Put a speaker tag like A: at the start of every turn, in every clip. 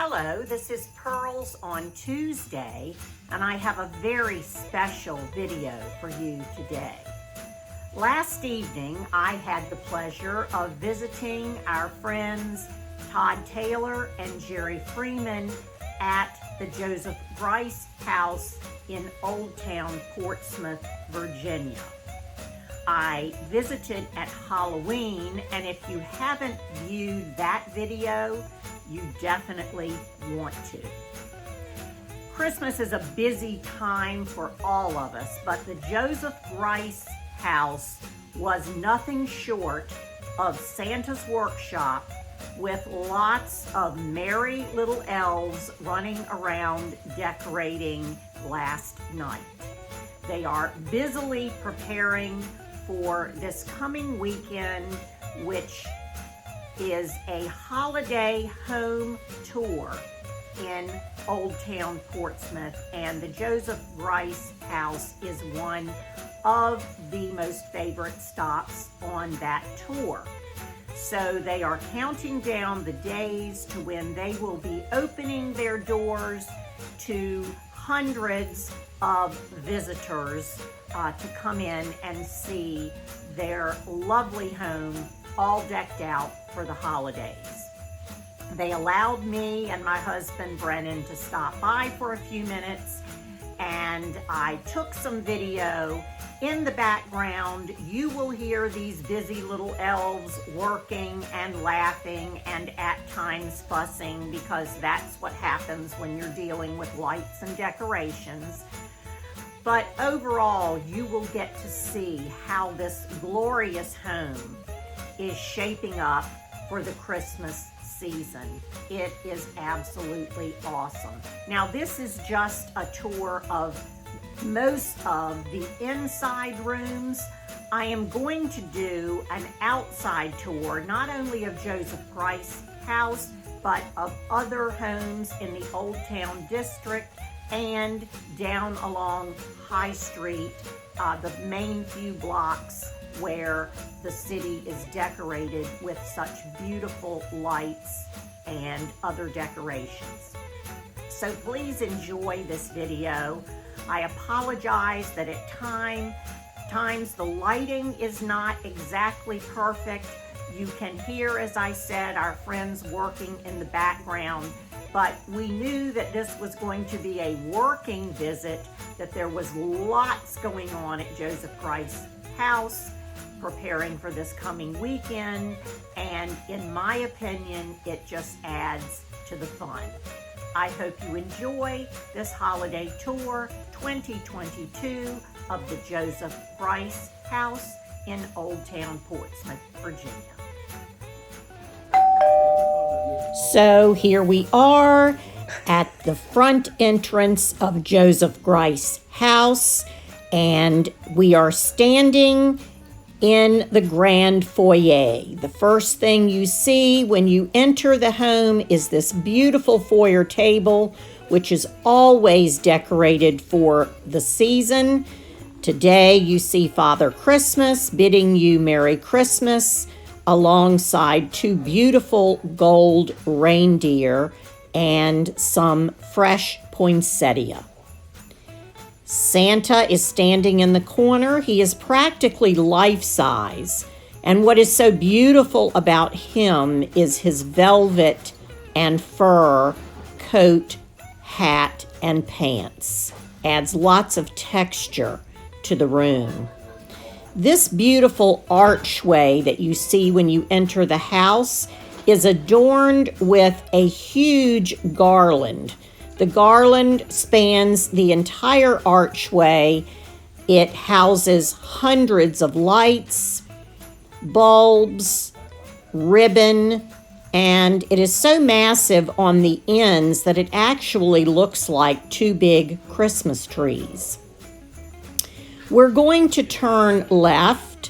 A: Hello, this is Pearls on Tuesday, and I have a very special video for you today. Last evening, I had the pleasure of visiting our friends Todd Taylor and Jerry Freeman at the Joseph Grice House in Olde Town, Portsmouth, Virginia. I visited at Halloween, and if you haven't viewed that video, you definitely want to. Christmas is a busy time for all of us, but the Joseph Grice House was nothing short of Santa's workshop with lots of merry little elves running around decorating last night. They are busily preparing for this coming weekend, which is a holiday home tour in Olde Town, Portsmouth, and the Joseph Grice House is one of the most favorite stops on that tour. So they are counting down the days to when they will be opening their doors to hundreds of visitors to come in and see their lovely home all decked out for the holidays. They allowed me and my husband Brennan to stop by for a few minutes, and I took some video. In the background, you will hear these busy little elves working and laughing and at times fussing, because that's what happens when you're dealing with lights and decorations. But overall, you will get to see how this glorious home is shaping up for the Christmas season. It is absolutely awesome. Now, this is just a tour of most of the inside rooms. I am going to do an outside tour, not only of Joseph Grice House, but of other homes in the Olde Town district and down along High Street, the main few blocks where the city is decorated with such beautiful lights and other decorations. So please enjoy this video. I apologize that at times the lighting is not exactly perfect. You can hear, as I said, our friends working in the background, but we knew that this was going to be a working visit, that there was lots going on at Joseph Grice House preparing for this coming weekend, and in my opinion, it just adds to the fun. I hope you enjoy this holiday tour 2022 of the Joseph Grice House in Olde Town, Portsmouth, Virginia. So here we are at the front entrance of Joseph Grice House, and we are standing in the grand foyer. The first thing you see when you enter the home is this beautiful foyer table, which is always decorated for the season. Today you see Father Christmas bidding you Merry Christmas alongside two beautiful gold reindeer and some fresh poinsettia. Santa is standing in the corner. He is practically life-size, and what is so beautiful about him is his velvet and fur coat, hat, and pants. Adds lots of texture to the room. This beautiful archway that you see when you enter the house is adorned with a huge garland. The garland spans the entire archway. It houses hundreds of lights, bulbs, ribbon, and it is so massive on the ends that it actually looks like two big Christmas trees. We're going to turn left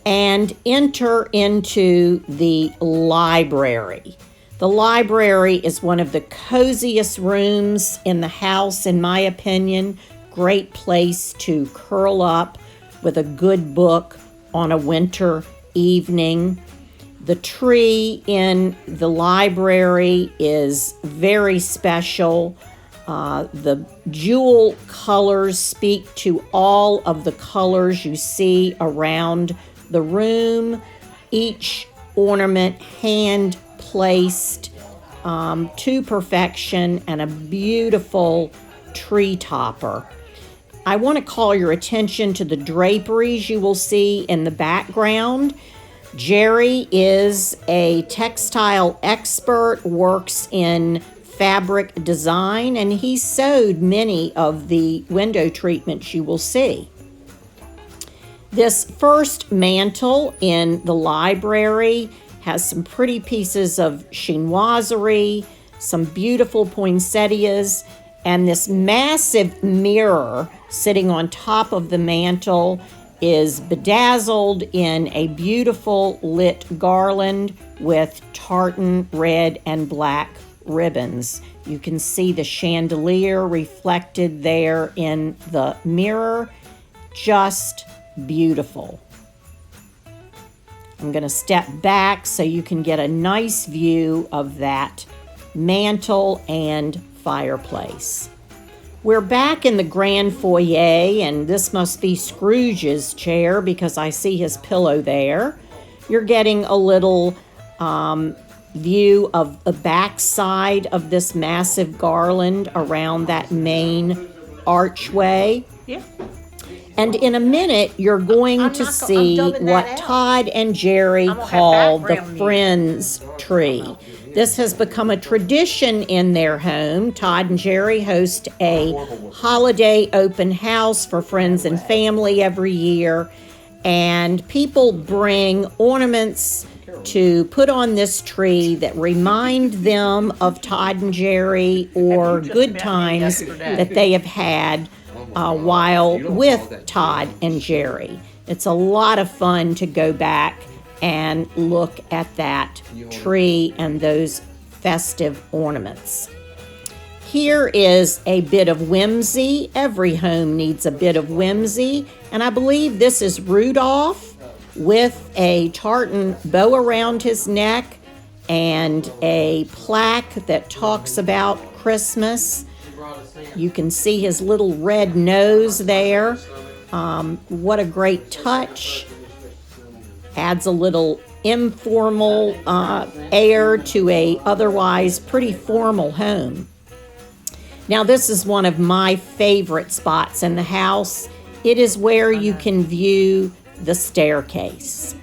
A: and enter into the library. The library is one of the coziest rooms in the house, in my opinion. Great place to curl up with a good book on a winter evening. The tree in the library is very special. The jewel colors speak to all of the colors you see around the room. Each ornament hand placed to perfection, and a beautiful tree topper. I want to call your attention to the draperies you will see in the background. Jerry is a textile expert, works in fabric design, and he sewed many of the window treatments you will see. This first mantle in the library has some pretty pieces of chinoiserie, some beautiful poinsettias, and this massive mirror sitting on top of the mantle is bedazzled in a beautiful lit garland with tartan red and black ribbons. You can see the chandelier reflected there in the mirror. Just beautiful. I'm going to step back so you can get a nice view of that mantle and fireplace. We're back in the grand foyer, and this must be Scrooge's chair because I see his pillow there. You're getting a little view of the backside of this massive garland around that main archway.
B: Yeah.
A: And in a minute, you're going to see what Todd and Jerry call the Friends tree. This has become a tradition in their home. Todd and Jerry host a holiday open house for friends and family every year, and people bring ornaments to put on this tree that remind them of Todd and Jerry or good times that they have had while with Todd and Jerry. It's a lot of fun to go back and look at that tree and those festive ornaments. Here is a bit of whimsy. Every home needs a bit of whimsy, and I believe this is Rudolph with a tartan bow around his neck and a plaque that talks about Christmas. You can see his little red nose there. What a great touch. Adds a little informal air to a otherwise pretty formal home. Now, this is one of my favorite spots in the house. It is where you can view the staircase.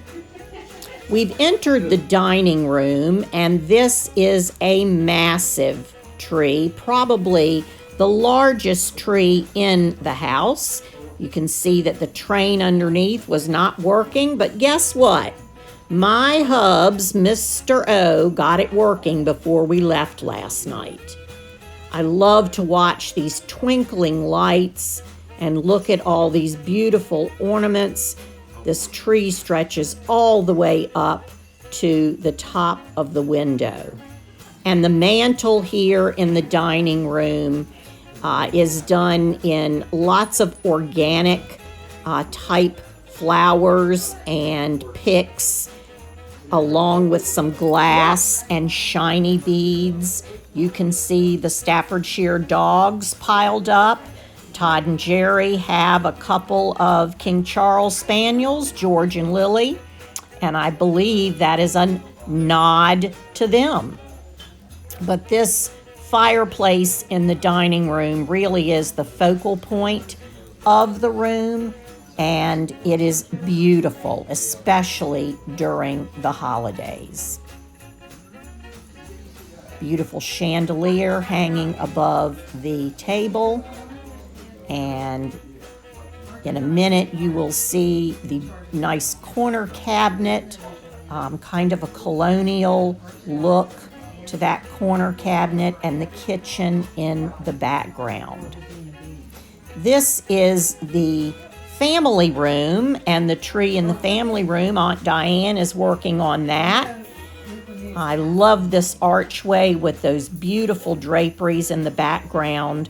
A: We've entered the dining room, and this is a massive tree, probably the largest tree in the house. You can see that the train underneath was not working, but guess what? My hubs, Mr. O, got it working before we left last night. I love to watch these twinkling lights and look at all these beautiful ornaments. This tree stretches all the way up to the top of the window. And the mantle here in the dining room is done in lots of organic type flowers and picks, along with some glass and shiny beads. You can see the Staffordshire dogs piled up. Todd and Jerry have a couple of King Charles Spaniels, George and Lily, and I believe that is a nod to them. But this fireplace in the dining room really is the focal point of the room, and it is beautiful, especially during the holidays. Beautiful chandelier hanging above the table, and in a minute you will see the nice corner cabinet, kind of a colonial look to that corner cabinet, and the kitchen in the background. This is the family room, and the tree in the family room, Aunt Diane is working on that. I love this archway with those beautiful draperies in the background.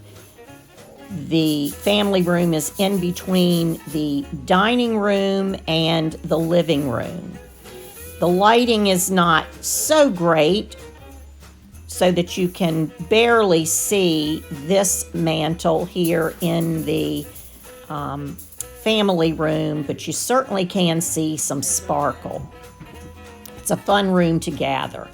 A: The family room is in between the dining room and the living room. The lighting is not so great, so that you can barely see this mantle here in the family room, but you certainly can see some sparkle. It's a fun room to gather.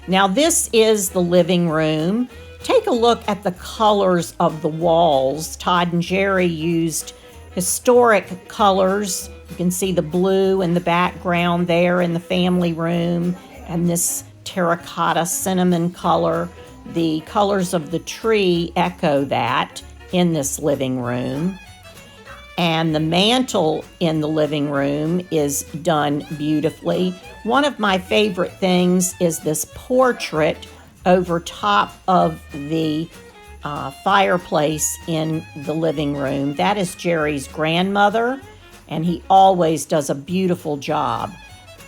A: Now this is the living room. Take a look at the colors of the walls. Todd and Jerry used historic colors. You can see the blue in the background there in the family room, and this terracotta cinnamon color. The colors of the tree echo that in this living room. And the mantle in the living room is done beautifully. One of my favorite things is this portrait over top of the fireplace in the living room. That is Jerry's grandmother, and he always does a beautiful job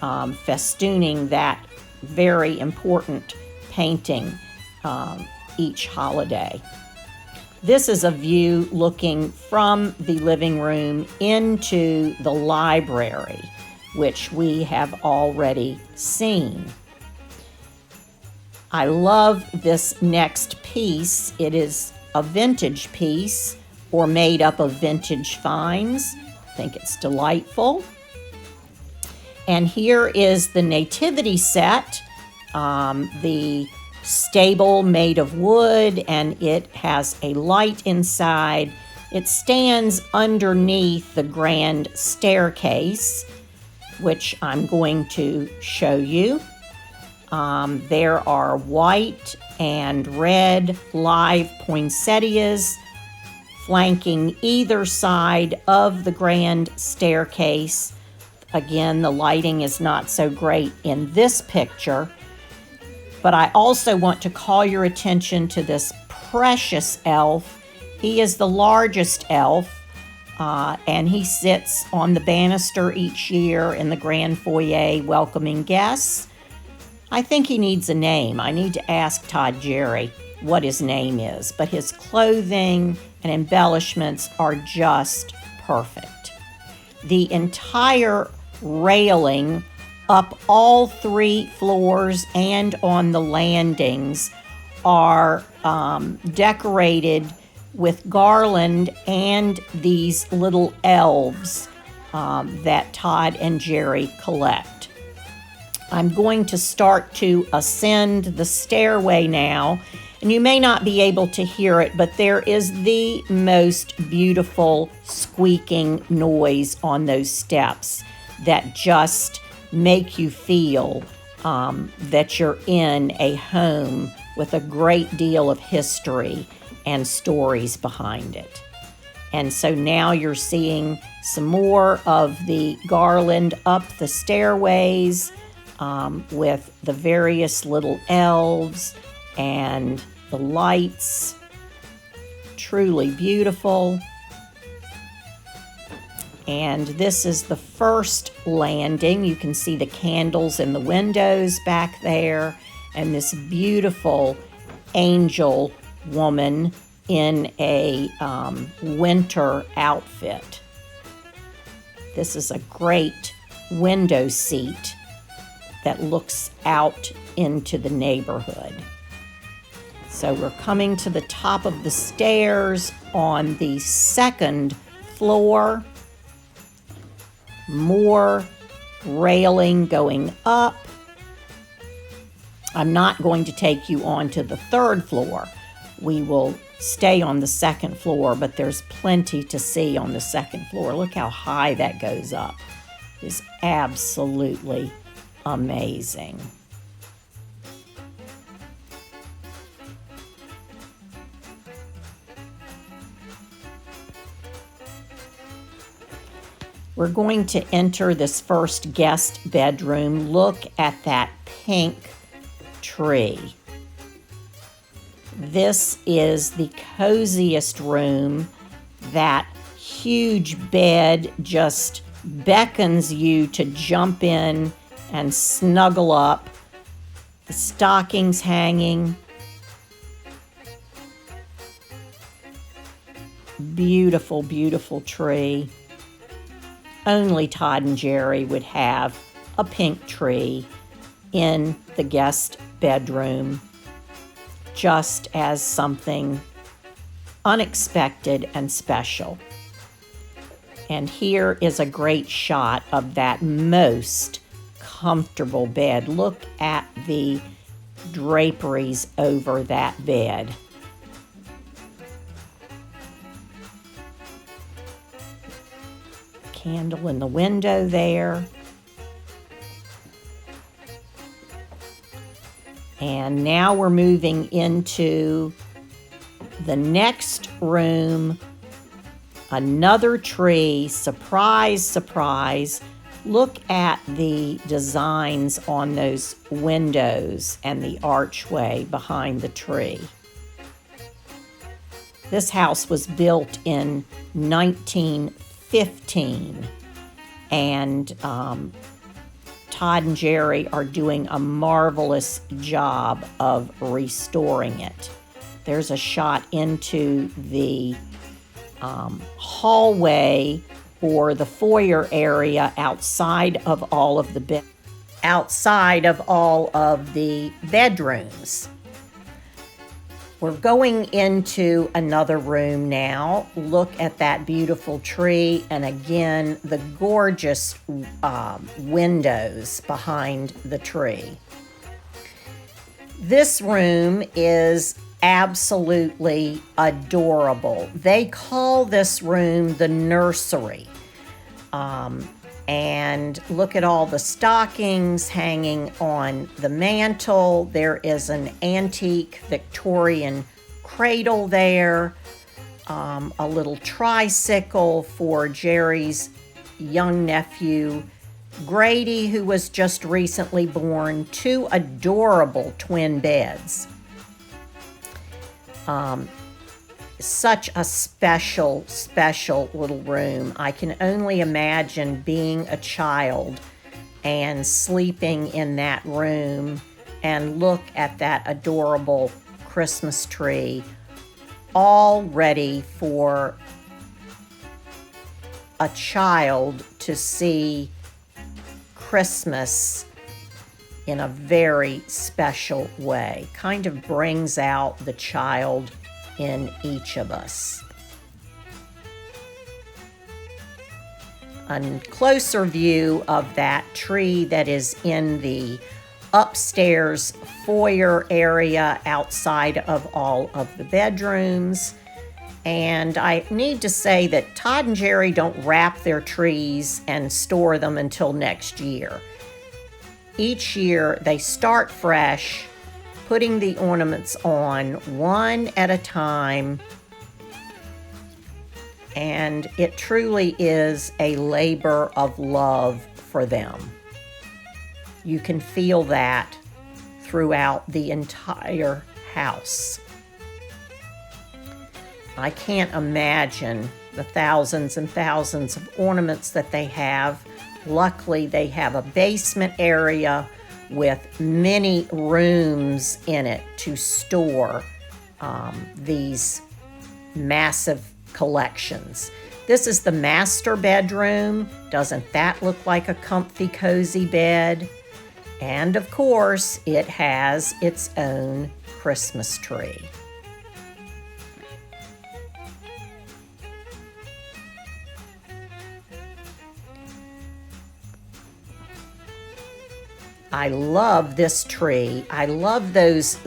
A: festooning that very important painting each holiday. This is a view looking from the living room into the library, which we have already seen. I love this next piece. It is a vintage piece or made up of vintage finds. I think it's delightful. And here is the nativity set, the stable made of wood, and it has a light inside. It stands underneath the grand staircase, which I'm going to show you. There are white and red live poinsettias flanking either side of the grand staircase. Again, the lighting is not so great in this picture, but I also want to call your attention to this precious elf. He is the largest elf, and he sits on the banister each year in the grand foyer welcoming guests. I think he needs a name. I need to ask Todd Jerry what his name is, but his clothing and embellishments are just perfect. The entire railing up all 3 floors and on the landings are decorated with garland and these little elves that Todd and Jerry collect. I'm going to start to ascend the stairway now, and you may not be able to hear it, but there is the most beautiful squeaking noise on those steps that just make you feel that you're in a home with a great deal of history and stories behind it. And so now you're seeing some more of the garland up the stairways with the various little elves and the lights. Truly beautiful. And this is the first landing. You can see the candles in the windows back there, and this beautiful angel woman in a winter outfit. This is a great window seat that looks out into the neighborhood. So we're coming to the top of the stairs on the 2nd floor. More railing going up. I'm not going to take you on to the 3rd floor. We will stay on the 2nd floor, but there's plenty to see on the 2nd floor. Look how high that goes up. It's absolutely amazing. We're going to enter this first guest bedroom. Look at that pink tree. This is the coziest room. That huge bed just beckons you to jump in and snuggle up. The stockings hanging. Beautiful, beautiful tree. Only Todd and Jerry would have a pink tree in the guest bedroom, just as something unexpected and special. And here is a great shot of that most comfortable bed. Look at the draperies over that bed. Candle in the window there. And now we're moving into the next room. Another tree. Surprise, surprise. Look at the designs on those windows and the archway behind the tree. This house was built in 1915, and Todd and Jerry are doing a marvelous job of restoring it. There's a shot into the hallway or the foyer area outside of all of the bedrooms. We're going into another room now. Look at that beautiful tree, and again, the gorgeous windows behind the tree. This room is absolutely adorable. They call this room the nursery. And look at all the stockings hanging on the mantle. There is an antique Victorian cradle there, a little tricycle for Jerry's young nephew, Grady, who was just recently born, 2 adorable twin beds. Such a special, special little room. I can only imagine being a child and sleeping in that room, and look at that adorable Christmas tree, all ready for a child to see Christmas in a very special way. Kind of brings out the child in each of us. A closer view of that tree that is in the upstairs foyer area outside of all of the bedrooms. And I need to say that Todd and Jerry don't wrap their trees and store them until next year. Each year they start fresh, putting the ornaments on one at a time, and it truly is a labor of love for them. You can feel that throughout the entire house. I can't imagine the thousands and thousands of ornaments that they have. Luckily, they have a basement area with many rooms in it to store these massive collections. This is the master bedroom. Doesn't that look like a comfy, cozy bed? And of course, it has its own Christmas tree. I love this tree. I love those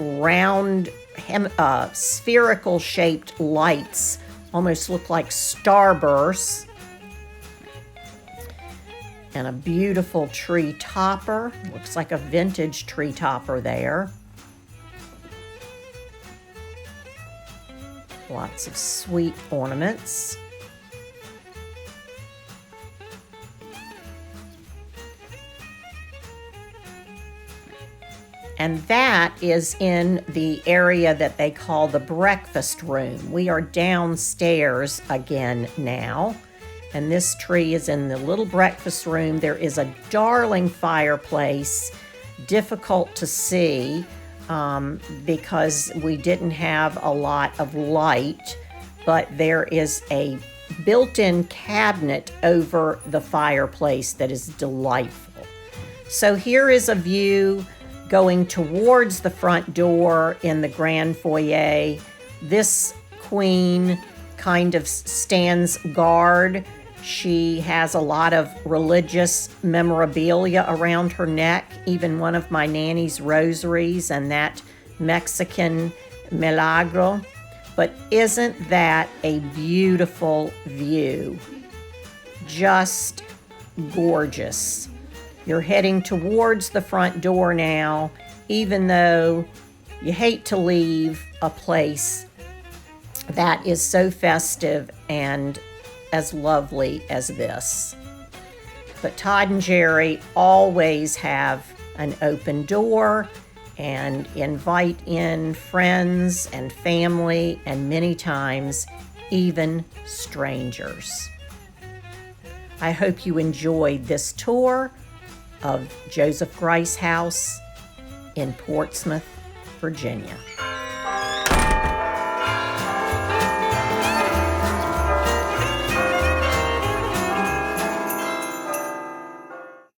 A: round, spherical shaped lights. Almost look like starbursts. And a beautiful tree topper. Looks like a vintage tree topper there. Lots of sweet ornaments. And that is in the area that they call the breakfast room. We are downstairs again now. And this tree is in the little breakfast room. There is a darling fireplace, difficult to see because we didn't have a lot of light, but there is a built-in cabinet over the fireplace that is delightful. So here is a view going towards the front door in the grand foyer. This queen kind of stands guard. She has a lot of religious memorabilia around her neck, even one of my nanny's rosaries and that Mexican milagro. But isn't that a beautiful view? Just gorgeous. You're heading towards the front door now, even though you hate to leave a place that is so festive and as lovely as this. But Todd and Jerry always have an open door and invite in friends and family, and many times even strangers. I hope you enjoyed this tour of Joseph Grice House in Portsmouth, Virginia.